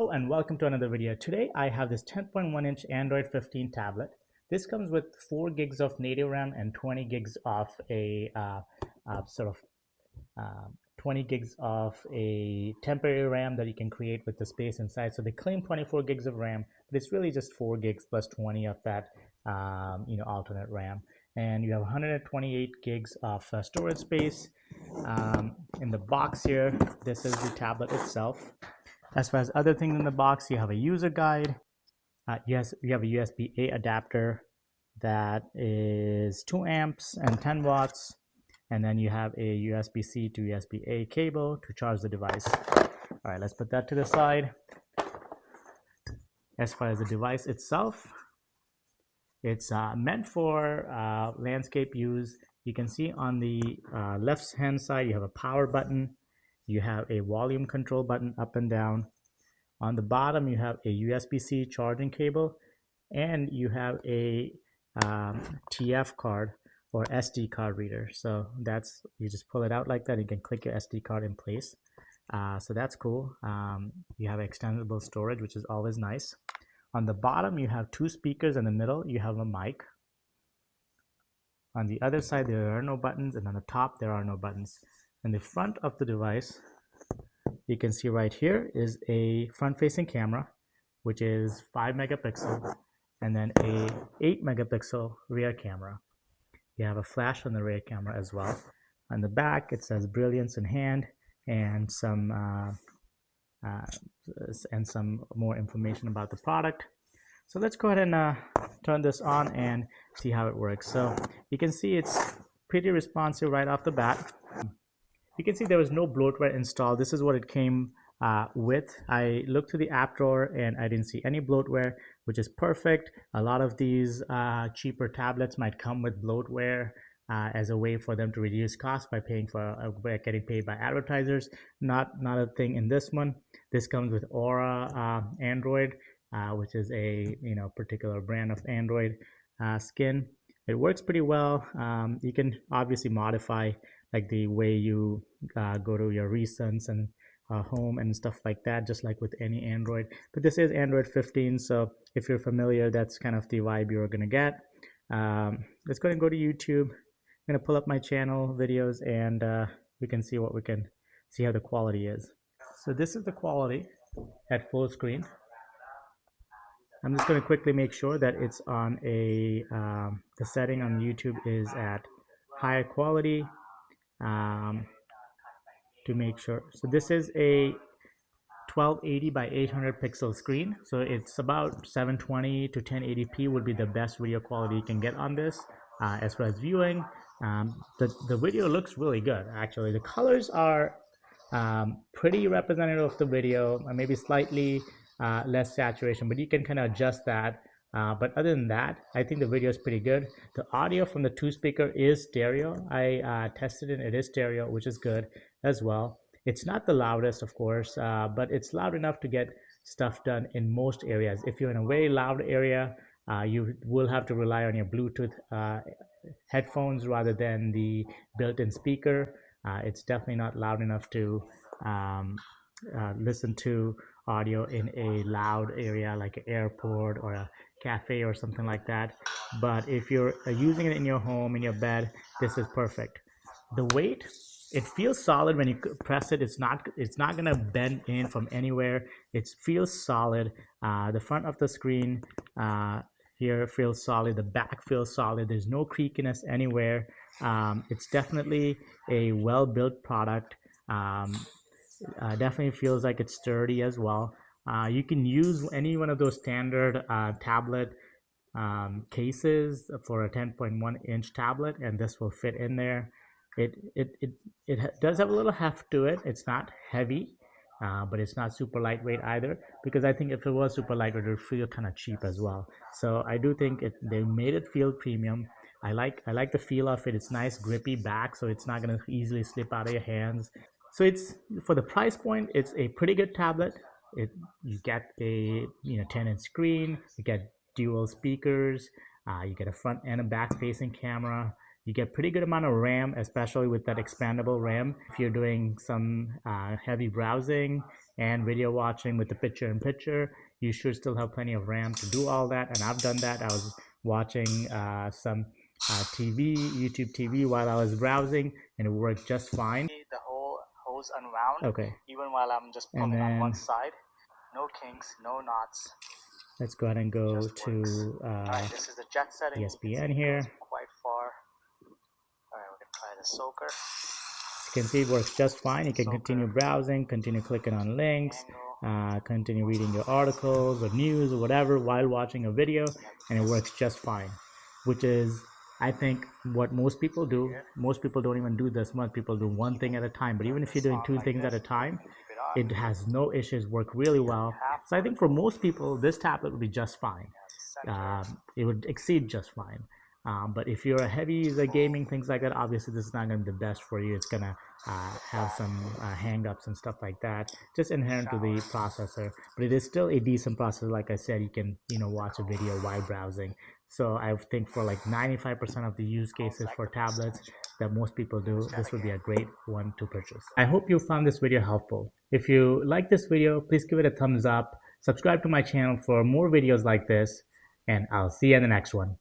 Hello and welcome to another video. Today I have this 10.1-inch Android 15 tablet. This comes with 4 gigs of native RAM and 20 gigs of a 20 gigs of a temporary RAM that you can create with the space inside. So they claim 24 gigs of RAM, but it's really just 4 gigs plus 20 of that alternate RAM. And you have 128 gigs of storage space. In the box here, this is the tablet itself. As far as other things in the box, you have a user guide. Yes, you have a USB-A adapter that is 2 amps and 10 watts. And then you have a USB-C to USB-A cable to charge the device. All right, let's put that to the side. As far as the device itself, it's meant for landscape use. You can see on the left-hand side, you have a power button. You have a volume control button up and down. On the bottom, you have a USB-C charging cable, and you have a TF card or SD card reader. So that's, you just pull it out like that. You can click your SD card in place. So that's cool. You have extendable storage, which is always nice. On the bottom, you have 2 speakers. In the middle, you have a mic. On the other side, there are no buttons, and on the top, there are no buttons. In the front of the device, you can see right here is a front-facing camera, which is 5 megapixel, and then a 8 megapixel rear camera. You have a flash on the rear camera as well. On the back, it says "Brilliance in Hand" and some more information about the product. So let's go ahead and turn this on and see how it works. So you can see it's pretty responsive right off the bat. You can see there was no bloatware installed. This is what it came with. I looked through the app drawer and I didn't see any bloatware, which is perfect. A lot of these cheaper tablets might come with bloatware as a way for them to reduce costs by paying for getting paid by advertisers. Not a thing in this one. This comes with Aura Android, which is a particular brand of Android skin. It works pretty well. You can obviously modify like the way you go to your recents and home and stuff like that, just like with any Android. But this is Android 15, so if you're familiar, that's kind of the vibe you're gonna get. Let's go and go to YouTube. I'm gonna pull up my channel videos, and we can see how the quality is. So this is the quality at full screen. I'm just going to quickly make sure that it's on the setting on YouTube is at higher quality to make sure. So this is a 1280 by 800 pixel screen. So it's about 720 to 1080p would be the best video quality you can get on this. As far as viewing, the video looks really good. Actually, the colors are pretty representative of the video, maybe slightly less saturation, but you can kind of adjust that. But other than that, I think the video is pretty good. The audio from the 2 speaker is stereo. I tested it, it is stereo, which is good as well. It's not the loudest, of course, but it's loud enough to get stuff done in most areas. If you're in a very loud area, you will have to rely on your Bluetooth headphones rather than the built-in speaker. It's definitely not loud enough to listen to audio in a loud area like an airport or a cafe or something like that. But if you're using it in your home, in your bed, this is perfect. The weight, it feels solid when you press it. It's not gonna bend in from anywhere. It feels solid. The front of the screen here feels solid. The back feels solid. There's no creakiness anywhere. It's definitely a well-built product. Definitely feels like it's sturdy as well. You can use any one of those standard tablet cases for a 10.1-inch tablet, and this will fit in there. It does have a little heft to it. It's not heavy, but it's not super lightweight either, because I think if it was super lightweight, it would feel kind of cheap as well. So I do think they made it feel premium. I like the feel of it. It's nice grippy back, so it's not going to easily slip out of your hands. So it's, for the price point, it's a pretty good tablet. You get a 10-inch screen, you get dual speakers, you get a front and a back facing camera. You get pretty good amount of RAM, especially with that expandable RAM. If you're doing some heavy browsing, and video watching with the picture-in-picture, you should still have plenty of RAM to do all that. And I've done that. I was watching some YouTube TV while I was browsing, and it worked just fine. The whole hose unwound. Okay. Even while I'm just pulling on one side, no kinks, no knots. Let's go ahead and go to right, this is the jet setting. ESPN here. Quite far. All right, we're gonna try the soaker. You can see it works just fine. You can continue browsing, continue clicking on links, continue reading your articles or news or whatever while watching a video, and it works just fine, which is, I think, what most people do. Most people don't even do this much. People do one thing at a time, but even if you're doing two things at a time, it has no issues, work really well. So I think for most people, this tablet would be just fine. It would exceed just fine. But if you're a heavy user, gaming, things like that, obviously this is not going to be the best for you. It's going to have some hang-ups and stuff like that, just inherent to the processor. But it is still a decent processor. Like I said, you can watch a video while browsing. So I think for like 95% of the use cases for tablets that most people do, this would be a great one to purchase. I hope you found this video helpful. If you like this video, please give it a thumbs up. Subscribe to my channel for more videos like this, and I'll see you in the next one.